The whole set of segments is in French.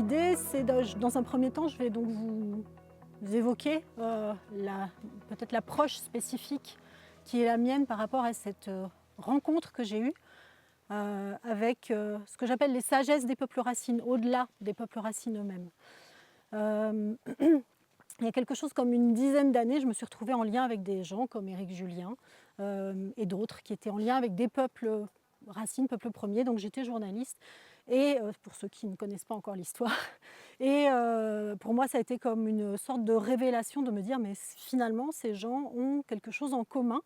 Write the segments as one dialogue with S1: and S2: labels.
S1: l'idée, c'est dans un premier temps, je vais donc vous évoquer peut-être l'approche spécifique qui est la mienne par rapport à cette rencontre que j'ai eue avec ce que j'appelle les sagesses des peuples racines, au-delà des peuples racines eux-mêmes. Il y a quelque chose comme une dizaine d'années, je me suis retrouvée en lien avec des gens comme Éric Julien et d'autres qui étaient en lien avec des peuples racines, peuples premiers. Donc j'étais journaliste et pour ceux qui ne connaissent pas encore l'histoire. Et pour moi, ça a été comme une sorte de révélation de me dire mais finalement ces gens ont quelque chose en commun,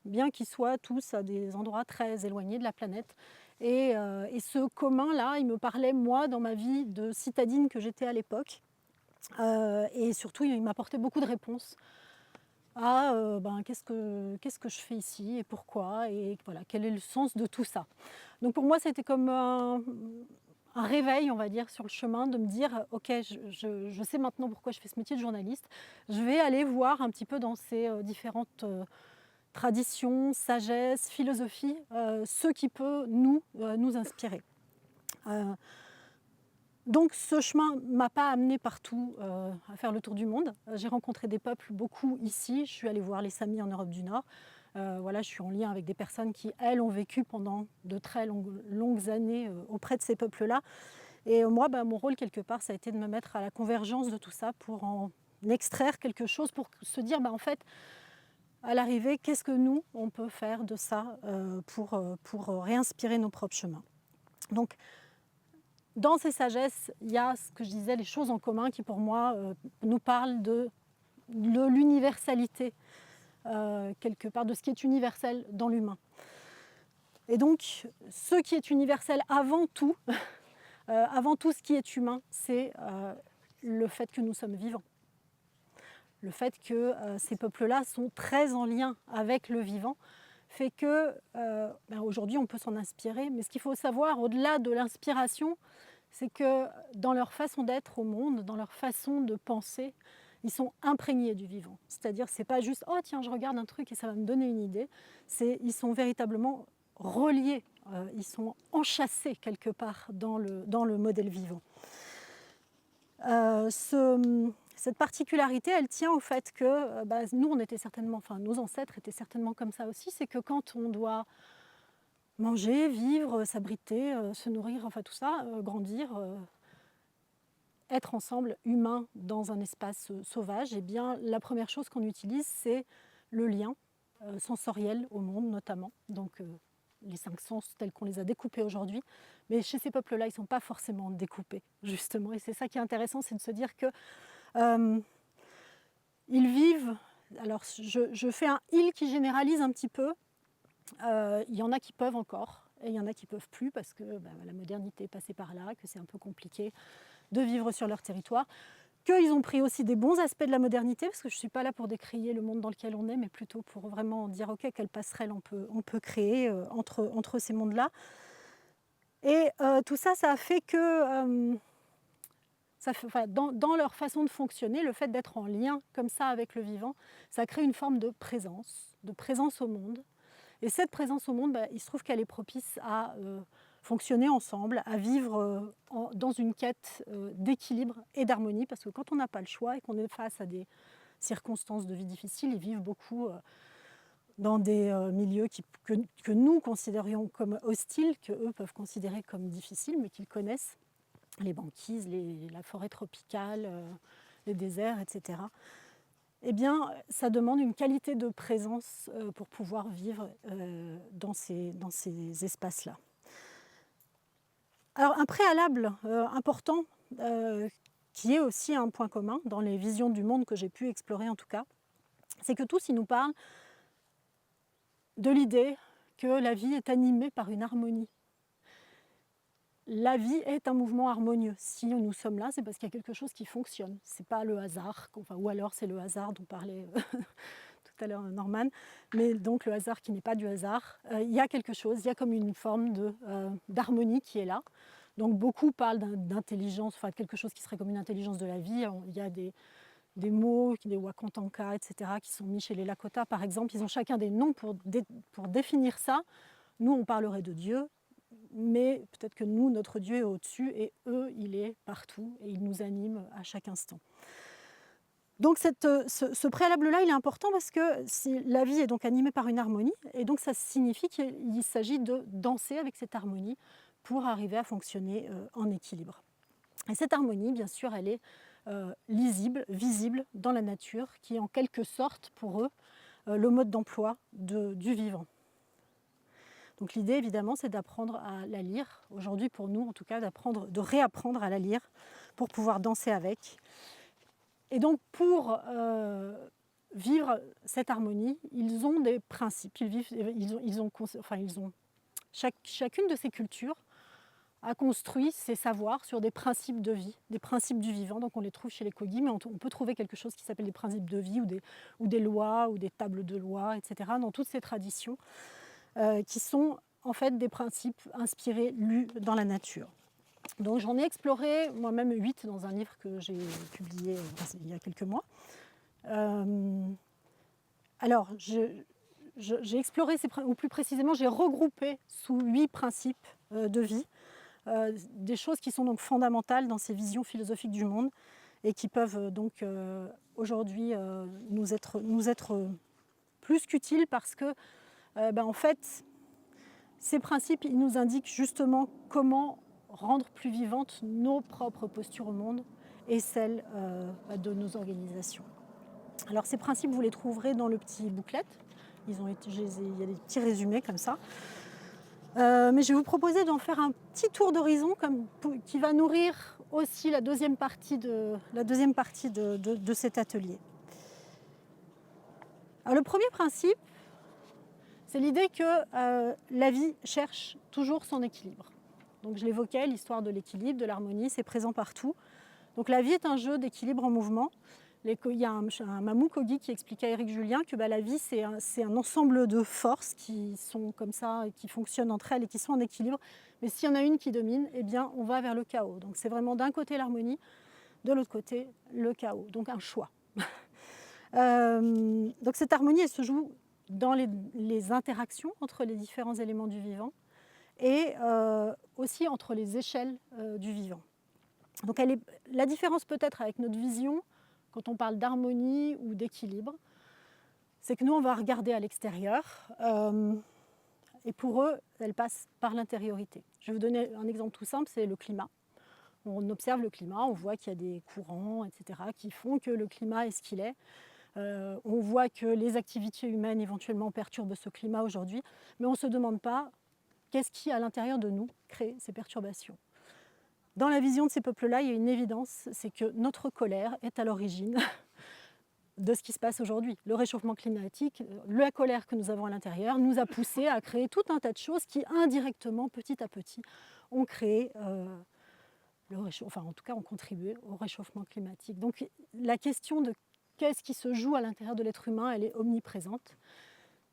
S1: bien qu'ils soient tous à des endroits très éloignés de la planète. Et ce commun-là, il me parlait moi dans ma vie de citadine que j'étais à l'époque. Et surtout, il m'apportait beaucoup de réponses à qu'est-ce que je fais ici et pourquoi et voilà, quel est le sens de tout ça. Donc pour moi, c'était comme un réveil, on va dire, sur le chemin de me dire ok, je sais maintenant pourquoi je fais ce métier de journaliste. Je vais aller voir un petit peu dans ces différentes traditions, sagesse, philosophie, ce qui peut nous inspirer. Donc ce chemin ne m'a pas amené partout à faire le tour du monde. J'ai rencontré des peuples, beaucoup ici. Je suis allée voir les Samis en Europe du Nord. Voilà, je suis en lien avec des personnes qui, elles, ont vécu pendant de très longues années auprès de ces peuples-là. Et moi, mon rôle, quelque part, ça a été de me mettre à la convergence de tout ça pour en extraire quelque chose, pour se dire, en fait, à l'arrivée, qu'est-ce que nous, on peut faire de ça pour réinspirer nos propres chemins. Donc, dans ces sagesses, il y a ce que je disais, les choses en commun qui pour moi nous parlent de l'universalité, quelque part, de ce qui est universel dans l'humain. Et donc, ce qui est universel avant tout, avant tout ce qui est humain, c'est le fait que nous sommes vivants. Le fait que ces peuples-là sont très en lien avec le vivant fait que aujourd'hui on peut s'en inspirer, mais ce qu'il faut savoir au-delà de l'inspiration, c'est que dans leur façon d'être au monde, dans leur façon de penser, ils sont imprégnés du vivant. C'est-à-dire c'est pas juste oh tiens je regarde un truc et ça va me donner une idée, ils sont véritablement reliés, ils sont enchâssés quelque part dans le modèle vivant. Cette particularité, elle tient au fait que nous, on était certainement, enfin nos ancêtres étaient certainement comme ça aussi, c'est que quand on doit manger, vivre, s'abriter, se nourrir, enfin tout ça, grandir, être ensemble, humains, dans un espace sauvage, eh bien la première chose qu'on utilise, c'est le lien sensoriel au monde notamment. Donc les 5 sens tels qu'on les a découpés aujourd'hui. Mais chez ces peuples-là, ils ne sont pas forcément découpés, justement. Et c'est ça qui est intéressant, c'est de se dire que ils vivent... Alors, je fais un « ils » qui généralise un petit peu. Il y en a qui peuvent encore, et il y en a qui ne peuvent plus, parce que la modernité est passée par là, que c'est un peu compliqué de vivre sur leur territoire. Qu'ils ont pris aussi des bons aspects de la modernité, parce que je ne suis pas là pour décrier le monde dans lequel on est, mais plutôt pour vraiment dire ok, quelle passerelle on peut créer entre ces mondes-là. Et tout ça, ça a fait que, dans leur façon de fonctionner, le fait d'être en lien comme ça avec le vivant, ça crée une forme de présence au monde. Et cette présence au monde, il se trouve qu'elle est propice à fonctionner ensemble, à vivre dans une quête d'équilibre et d'harmonie, parce que quand on n'a pas le choix et qu'on est face à des circonstances de vie difficiles, ils vivent beaucoup dans des milieux que nous considérions comme hostiles, qu'eux peuvent considérer comme difficiles, mais qu'ils connaissent, les banquises, la forêt tropicale, les déserts, etc. Eh bien, ça demande une qualité de présence pour pouvoir vivre dans ces espaces-là. Alors, un préalable important, qui est aussi un point commun dans les visions du monde que j'ai pu explorer en tout cas, c'est que tous ils nous parlent de l'idée que la vie est animée par une harmonie. La vie est un mouvement harmonieux. Si nous sommes là, c'est parce qu'il y a quelque chose qui fonctionne. Ce n'est pas le hasard, ou alors c'est le hasard dont parlait tout à l'heure Norman, mais donc le hasard qui n'est pas du hasard. Il y a quelque chose, il y a comme une forme d'harmonie qui est là. Donc beaucoup parlent d'intelligence, enfin quelque chose qui serait comme une intelligence de la vie. Il y a des mots, des Wakantanka, etc., qui sont mis chez les Lakota, par exemple. Ils ont chacun des noms pour définir ça. Nous, on parlerait de Dieu. mais peut-être que nous, notre Dieu est au-dessus, et eux, il est partout, et il nous anime à chaque instant. Donc ce préalable-là, il est important parce que la vie est donc animée par une harmonie, et donc ça signifie qu'il s'agit de danser avec cette harmonie pour arriver à fonctionner en équilibre. Et cette harmonie, bien sûr, elle est lisible, visible dans la nature, qui est en quelque sorte, pour eux, le mode d'emploi du vivant. Donc l'idée, évidemment, c'est d'apprendre à la lire. Aujourd'hui, pour nous, en tout cas, de réapprendre à la lire pour pouvoir danser avec. Et donc, pour vivre cette harmonie, ils ont des principes. Chacune de ces cultures a construit ses savoirs sur des principes de vie, des principes du vivant. Donc on les trouve chez les Kogi, mais on peut trouver quelque chose qui s'appelle des principes de vie ou des lois ou des tables de lois, etc. dans toutes ces traditions qui sont en fait des principes inspirés, lus dans la nature. Donc j'en ai exploré moi-même 8 dans un livre que j'ai publié il y a quelques mois. Alors j'ai exploré, ou plus précisément j'ai regroupé sous 8 principes de vie des choses qui sont donc fondamentales dans ces visions philosophiques du monde et qui peuvent donc aujourd'hui nous être plus qu'utiles parce que en fait ces principes ils nous indiquent justement comment rendre plus vivantes nos propres postures au monde et celles de nos organisations. Alors ces principes, vous les trouverez dans le petit booklet. Il y a des petits résumés comme ça. Mais je vais vous proposer d'en faire un petit tour d'horizon qui va nourrir aussi la deuxième partie de cet atelier. Alors, le premier principe, c'est l'idée que la vie cherche toujours son équilibre. Donc je l'évoquais, l'histoire de l'équilibre, de l'harmonie, c'est présent partout. Donc la vie est un jeu d'équilibre en mouvement. Il y a un Mamou Kogi qui expliquait à Éric Julien que la vie, c'est un ensemble de forces qui sont comme ça, qui fonctionnent entre elles et qui sont en équilibre. Mais s'il y en a une qui domine, eh bien, on va vers le chaos. Donc c'est vraiment d'un côté l'harmonie, de l'autre côté le chaos. Donc un choix. Donc cette harmonie, elle se joue dans les interactions entre les différents éléments du vivant et aussi entre les échelles du vivant. Donc la différence peut-être avec notre vision, quand on parle d'harmonie ou d'équilibre, c'est que nous, on va regarder à l'extérieur et pour eux, elle passe par l'intériorité. Je vais vous donner un exemple tout simple, c'est le climat. On observe le climat, on voit qu'il y a des courants, etc., qui font que le climat est ce qu'il est. On voit que les activités humaines éventuellement perturbent ce climat aujourd'hui, mais on ne se demande pas qu'est-ce qui, à l'intérieur de nous, crée ces perturbations. Dans la vision de ces peuples-là, il y a une évidence, c'est que notre colère est à l'origine de ce qui se passe aujourd'hui. Le réchauffement climatique, la colère que nous avons à l'intérieur, nous a poussé à créer tout un tas de choses qui, indirectement, petit à petit, ont créé, en tout cas, ont contribué au réchauffement climatique. Donc la question de qu'est-ce qui se joue à l'intérieur de l'être humain, elle est omniprésente.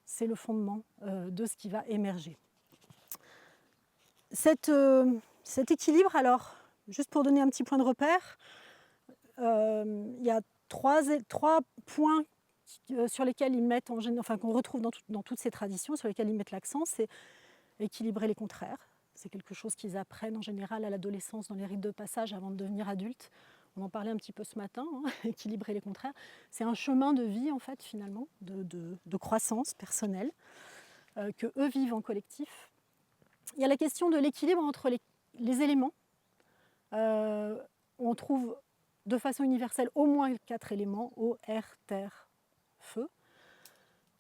S1: C'est le fondement de ce qui va émerger. Cet équilibre, alors, juste pour donner un petit point de repère, il y a trois points sur lesquels ils mettent, qu'on retrouve dans toutes ces traditions, sur lesquels ils mettent l'accent, c'est équilibrer les contraires. C'est quelque chose qu'ils apprennent en général à l'adolescence dans les rites de passage avant de devenir adultes. On en parlait un petit peu ce matin, équilibrer les contraires. C'est un chemin de vie, en fait, finalement, de croissance personnelle, que eux vivent en collectif. Il y a la question de l'équilibre entre les éléments. On trouve de façon universelle au moins 4 éléments, eau, air, terre, feu.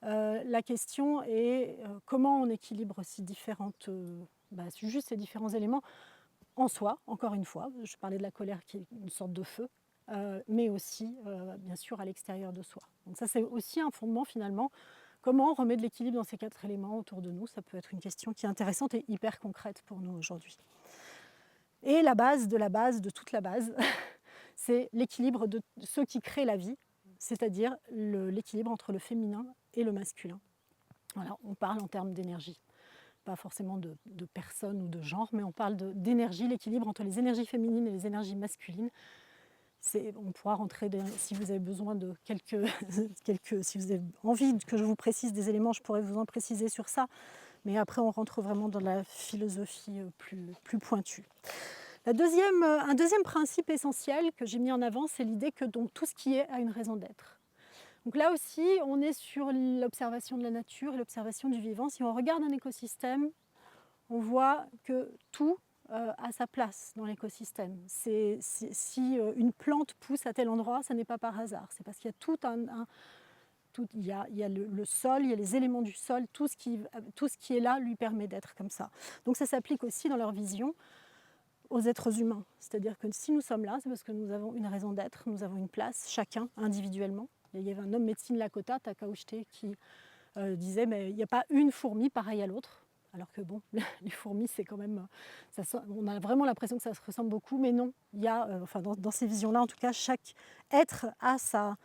S1: La question est comment on équilibre ces différents éléments en soi, encore une fois. Je parlais de la colère qui est une sorte de feu, mais aussi, bien sûr, à l'extérieur de soi. Donc ça, c'est aussi un fondement, finalement. Comment on remet de l'équilibre dans ces 4 éléments autour de nous? Ça peut être une question qui est intéressante et hyper concrète pour nous aujourd'hui. Et la base de toute la base, c'est l'équilibre de ce qui crée la vie, c'est-à-dire l'équilibre entre le féminin et le masculin. Voilà, on parle en termes d'énergie, pas forcément de personne ou de genre, mais on parle d'énergie, l'équilibre entre les énergies féminines et les énergies masculines. On pourra rentrer, si vous avez besoin de si vous avez envie que je vous précise des éléments, je pourrais vous en préciser sur ça. Mais après, on rentre vraiment dans la philosophie plus pointue. Un deuxième principe essentiel que j'ai mis en avant, c'est l'idée que donc, tout ce qui est a une raison d'être. Donc là aussi, on est sur l'observation de la nature et l'observation du vivant. Si on regarde un écosystème, on voit que tout a sa place dans l'écosystème. Si une plante pousse à tel endroit, ça n'est pas par hasard. C'est parce qu'il y a il y a le sol, il y a les éléments du sol, tout ce qui est là lui permet d'être comme ça. Donc ça s'applique aussi dans leur vision aux êtres humains. C'est-à-dire que si nous sommes là, c'est parce que nous avons une raison d'être, nous avons une place, chacun individuellement. Il y avait un homme médecine Lakota, Takauchte, qui disait mais il n'y a pas une fourmi pareille à l'autre. Alors que bon, les fourmis, c'est quand même... on a vraiment l'impression que ça se ressemble beaucoup, mais non. Il y a, dans ces visions-là, en tout cas, chaque être a sa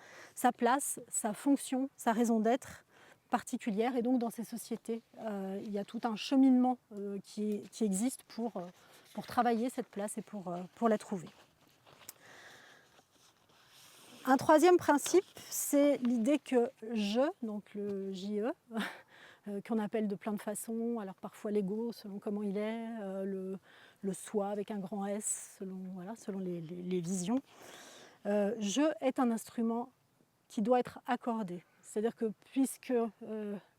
S1: place, sa fonction, sa raison d'être particulière. Et donc, dans ces sociétés, il y a tout un cheminement qui existe pour travailler cette place et pour la trouver. Un troisième principe, c'est l'idée que je, donc le JE, qu'on appelle de plein de façons, alors parfois l'ego selon comment il est, le soi avec un grand S selon les visions. Je est un instrument qui doit être accordé. C'est-à-dire que puisque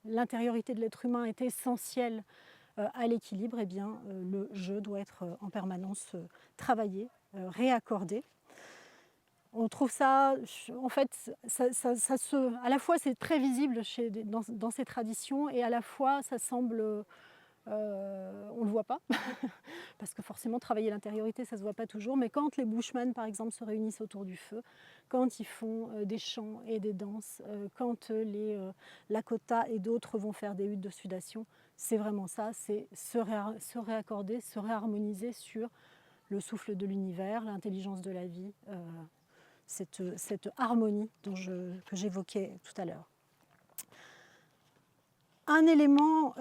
S1: l'intériorité de l'être humain est essentielle à l'équilibre, eh bien, le je doit être en permanence travaillé, réaccordé. On trouve ça, en fait, à la fois c'est très visible dans ces traditions et à la fois ça semble, on ne le voit pas, parce que forcément travailler l'intériorité ça ne se voit pas toujours, mais quand les Bushmen par exemple se réunissent autour du feu, quand ils font des chants et des danses, quand les Lakota et d'autres vont faire des huttes de sudation, c'est vraiment ça, c'est se réaccorder, se réharmoniser sur le souffle de l'univers, l'intelligence de la vie, cette harmonie que j'évoquais tout à l'heure. Un élément,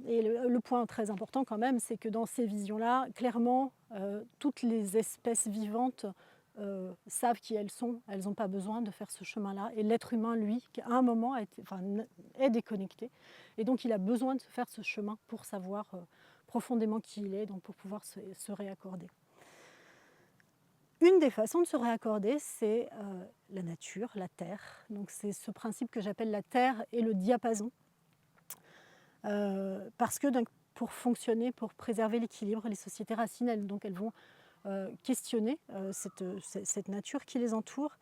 S1: et le point très important quand même, c'est que dans ces visions-là, clairement, toutes les espèces vivantes savent qui elles sont, elles n'ont pas besoin de faire ce chemin-là. Et l'être humain, lui, à un moment, est déconnecté. Et donc, il a besoin de faire ce chemin pour savoir profondément qui il est, donc pour pouvoir se réaccorder. Une des façons de se réaccorder, c'est la nature, la terre. Donc c'est ce principe que j'appelle la terre et le diapason. Parce que pour fonctionner, pour préserver l'équilibre, les sociétés racines, elles vont questionner cette nature qui les entoure.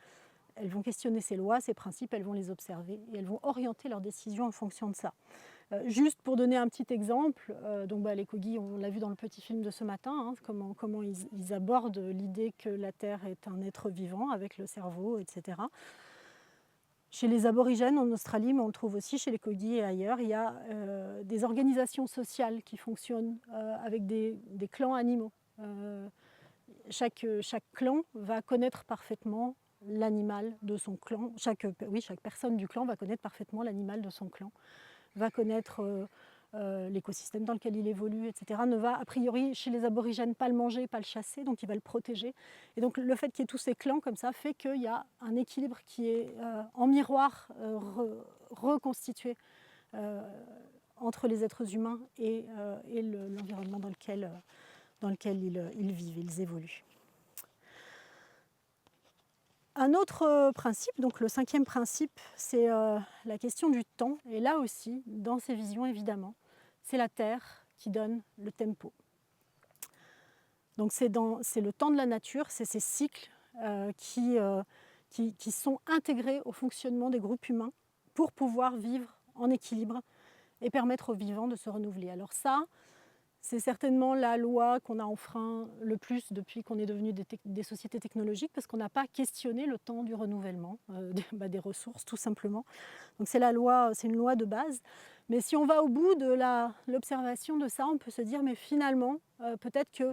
S1: Elles vont questionner ces lois, ces principes, elles vont les observer et elles vont orienter leurs décisions en fonction de ça. Juste pour donner un petit exemple, les Kogi, on l'a vu dans le petit film de ce matin, comment ils abordent l'idée que la Terre est un être vivant avec le cerveau, etc. Chez les aborigènes en Australie, mais on le trouve aussi chez les Kogi et ailleurs, il y a des organisations sociales qui fonctionnent avec des clans animaux. Chaque clan va connaître parfaitement l'animal de son clan. Chaque personne du clan va connaître parfaitement l'animal de son clan, va connaître l'écosystème dans lequel il évolue, etc. Ne va, a priori, chez les aborigènes, pas le manger, pas le chasser, donc il va le protéger. Et donc le fait qu'il y ait tous ces clans comme ça fait qu'il y a un équilibre qui est en miroir reconstitué entre les êtres humains et l'environnement dans lequel ils vivent, ils évoluent. Un autre principe, donc le cinquième principe, c'est la question du temps. Et là aussi, dans ces visions, évidemment, c'est la Terre qui donne le tempo. Donc c'est le temps de la nature, c'est ces cycles qui sont intégrés au fonctionnement des groupes humains pour pouvoir vivre en équilibre et permettre aux vivants de se renouveler. Alors ça, c'est certainement la loi qu'on a enfreint le plus depuis qu'on est devenu des sociétés technologiques, parce qu'on n'a pas questionné le temps du renouvellement des ressources, tout simplement. Donc c'est une loi de base. Mais si on va au bout de l'observation de ça, on peut se dire, mais finalement, peut-être que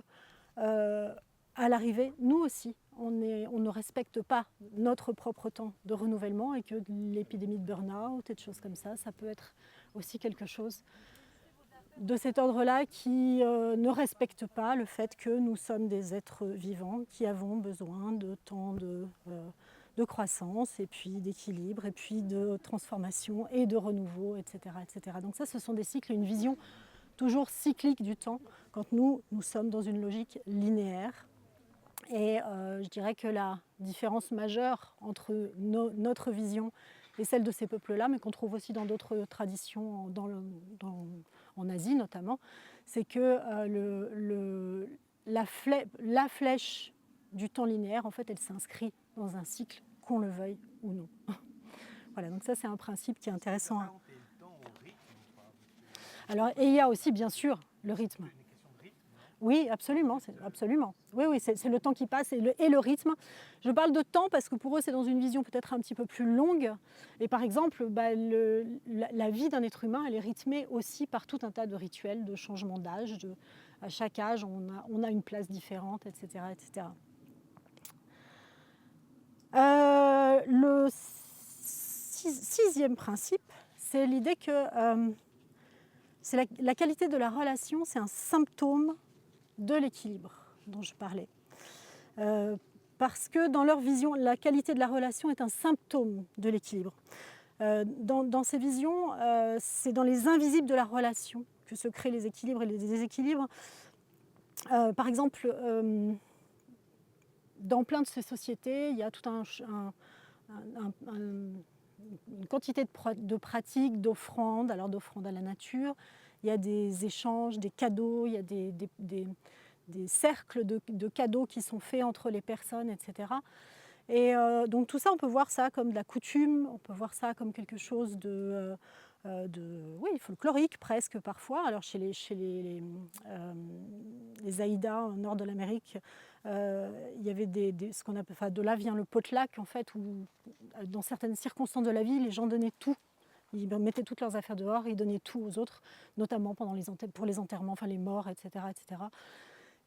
S1: à l'arrivée, nous aussi, on ne respecte pas notre propre temps de renouvellement, et que l'épidémie de burn-out et de choses comme ça, ça peut être aussi quelque chose de cet ordre-là qui ne respecte pas le fait que nous sommes des êtres vivants qui avons besoin de temps de croissance, et puis d'équilibre, et puis de transformation et de renouveau, etc., etc. Donc ça, ce sont des cycles, une vision toujours cyclique du temps, quand nous sommes dans une logique linéaire. Et je dirais que la différence majeure entre notre vision et celle de ces peuples-là, mais qu'on trouve aussi dans d'autres traditions, en Asie notamment, c'est que la flèche du temps linéaire, en fait, elle s'inscrit dans un cycle, qu'on le veuille ou non. Voilà, donc ça c'est un principe qui est intéressant. Alors, et il y a aussi bien sûr le rythme. Oui, absolument, absolument. Oui, oui, c'est le temps qui passe et le rythme. Je parle de temps parce que pour eux, c'est dans une vision peut-être un petit peu plus longue. Et par exemple, la vie d'un être humain, elle est rythmée aussi par tout un tas de rituels, de changements d'âge. À chaque âge, on a une place différente, etc., etc. Le sixième principe, c'est l'idée que c'est la qualité de la relation, c'est un symptôme de l'équilibre dont je parlais. Parce que dans leur vision, la qualité de la relation est un symptôme de l'équilibre. Dans ces visions, c'est dans les invisibles de la relation que se créent les équilibres et les déséquilibres. Par exemple, dans plein de ces sociétés, il y a toute une quantité de pratiques, d'offrandes, alors d'offrandes à la nature. Il y a des échanges, des cadeaux, il y a des cercles de cadeaux qui sont faits entre les personnes, etc. Et donc tout ça, on peut voir ça comme de la coutume, on peut voir ça comme quelque chose de folklorique presque parfois. Alors chez les Aïdas au nord de l'Amérique, il y avait ce qu'on appelle, de là vient le potluck en fait, où dans certaines circonstances de la vie, les gens donnaient tout. Ils mettaient toutes leurs affaires dehors, ils donnaient tout aux autres, notamment pour les enterrements, enfin les morts, etc., etc.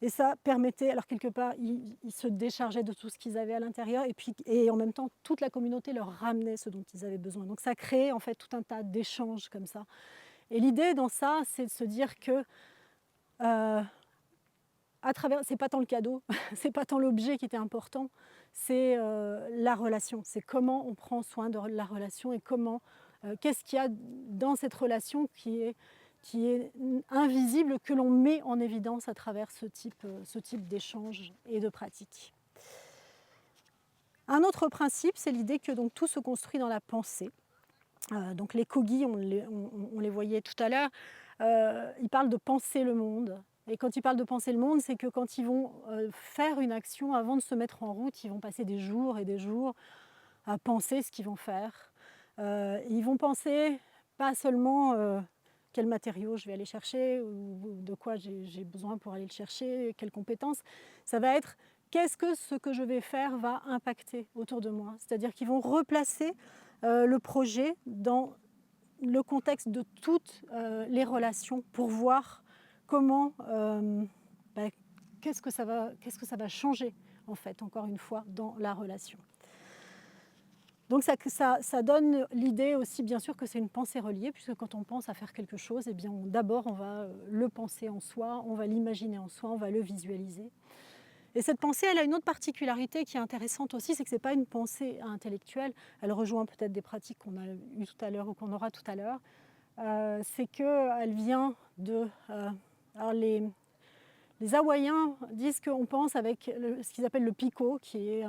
S1: Et ça permettait, alors quelque part, ils se déchargeaient de tout ce qu'ils avaient à l'intérieur, et en même temps, toute la communauté leur ramenait ce dont ils avaient besoin. Donc ça créait en fait tout un tas d'échanges comme ça. Et l'idée dans ça, c'est de se dire que c'est pas tant le cadeau, c'est pas tant l'objet qui était important, c'est la relation. C'est comment on prend soin de la relation et qu'est-ce qu'il y a dans cette relation qui est invisible, que l'on met en évidence à travers ce type d'échange et de pratique. Un autre principe, c'est l'idée que donc, tout se construit dans la pensée. Donc les Kogi, on les voyait tout à l'heure, ils parlent de penser le monde. Et quand ils parlent de penser le monde, c'est que quand ils vont faire une action, avant de se mettre en route, ils vont passer des jours et des jours à penser ce qu'ils vont faire. Ils vont penser pas seulement quels matériaux je vais aller chercher ou de quoi j'ai besoin pour aller le chercher, quelles compétences. Ça va être qu'est-ce que ce que je vais faire va impacter autour de moi. C'est-à-dire qu'ils vont replacer le projet dans le contexte de toutes les relations pour voir comment, qu'est-ce que ça va changer en fait, encore une fois, dans la relation. Donc ça donne l'idée aussi, bien sûr, que c'est une pensée reliée, puisque quand on pense à faire quelque chose, eh bien, d'abord on va le penser en soi, on va l'imaginer en soi, on va le visualiser. Et cette pensée, elle a une autre particularité qui est intéressante aussi, c'est que ce n'est pas une pensée intellectuelle, elle rejoint peut-être des pratiques qu'on a eues tout à l'heure ou qu'on aura tout à l'heure, c'est qu'elle vient de... alors les Hawaïens disent qu'on pense avec ce qu'ils appellent le pico, qui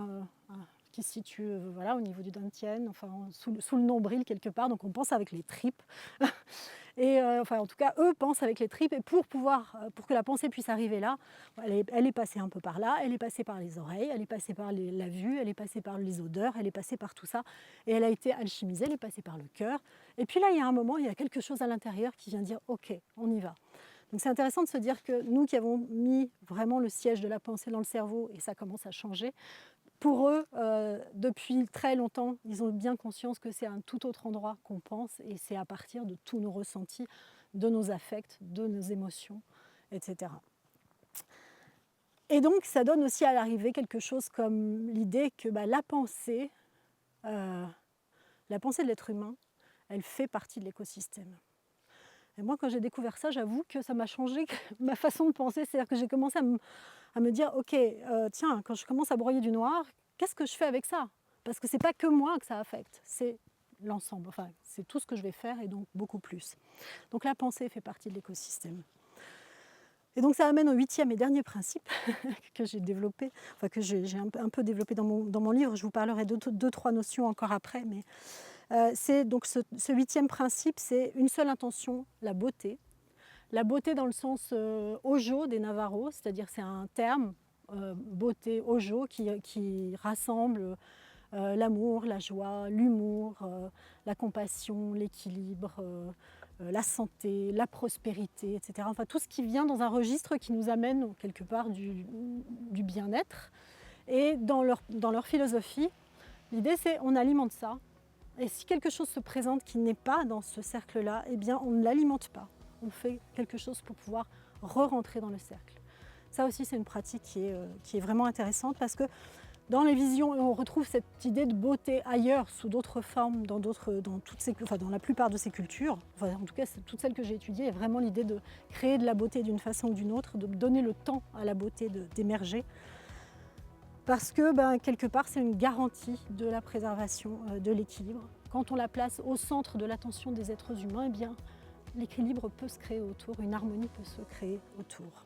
S1: se situe au niveau du dantian, enfin, sous le nombril quelque part, donc on pense avec les tripes. Et en tout cas, eux pensent avec les tripes, et pour que la pensée puisse arriver là, elle est passée un peu par là, elle est passée par les oreilles, elle est passée par la vue, elle est passée par les odeurs, elle est passée par tout ça, et elle a été alchimisée, elle est passée par le cœur. Et puis là, il y a un moment, il y a quelque chose à l'intérieur qui vient dire « Ok, on y va ». Donc c'est intéressant de se dire que nous qui avons mis vraiment le siège de la pensée dans le cerveau, et ça commence à changer, pour eux, depuis très longtemps, ils ont bien conscience que c'est à un tout autre endroit qu'on pense, et c'est à partir de tous nos ressentis, de nos affects, de nos émotions, etc. Et donc ça donne aussi à l'arrivée quelque chose comme l'idée que la pensée de l'être humain, elle fait partie de l'écosystème. Et moi, quand j'ai découvert ça, j'avoue que ça m'a changé ma façon de penser. C'est-à-dire que j'ai commencé à me dire, ok, tiens, quand je commence à broyer du noir, qu'est-ce que je fais avec ça ? parce que c'est pas que moi que ça affecte, c'est l'ensemble, enfin c'est tout ce que je vais faire et donc beaucoup plus. Donc la pensée fait partie de l'écosystème. Et donc ça amène au 8e et dernier principe que j'ai développé, enfin que j'ai un peu développé dans mon livre. Je vous parlerai de 2-3 notions encore après, mais c'est donc ce 8e principe, c'est une seule intention, la beauté. La beauté dans le sens Ojo des Navarros, c'est-à-dire c'est un terme, beauté Ojo, qui rassemble l'amour, la joie, l'humour, la compassion, l'équilibre, la santé, la prospérité, etc. Enfin tout ce qui vient dans un registre qui nous amène quelque part du bien-être. Et dans leur philosophie, l'idée c'est on alimente ça. Et si quelque chose se présente qui n'est pas dans ce cercle-là, eh bien on ne l'alimente pas. On fait quelque chose pour pouvoir re-rentrer dans le cercle. Ça aussi c'est une pratique qui est vraiment intéressante parce que dans les visions, on retrouve cette idée de beauté ailleurs, sous d'autres formes, dans la plupart de ces cultures. Enfin, en tout cas, toutes celles que j'ai étudiées, il y a vraiment l'idée de créer de la beauté d'une façon ou d'une autre, de donner le temps à la beauté d'émerger. Parce que, quelque part, c'est une garantie de la préservation de l'équilibre. Quand on la place au centre de l'attention des êtres humains, eh bien, l'équilibre peut se créer autour, une harmonie peut se créer autour.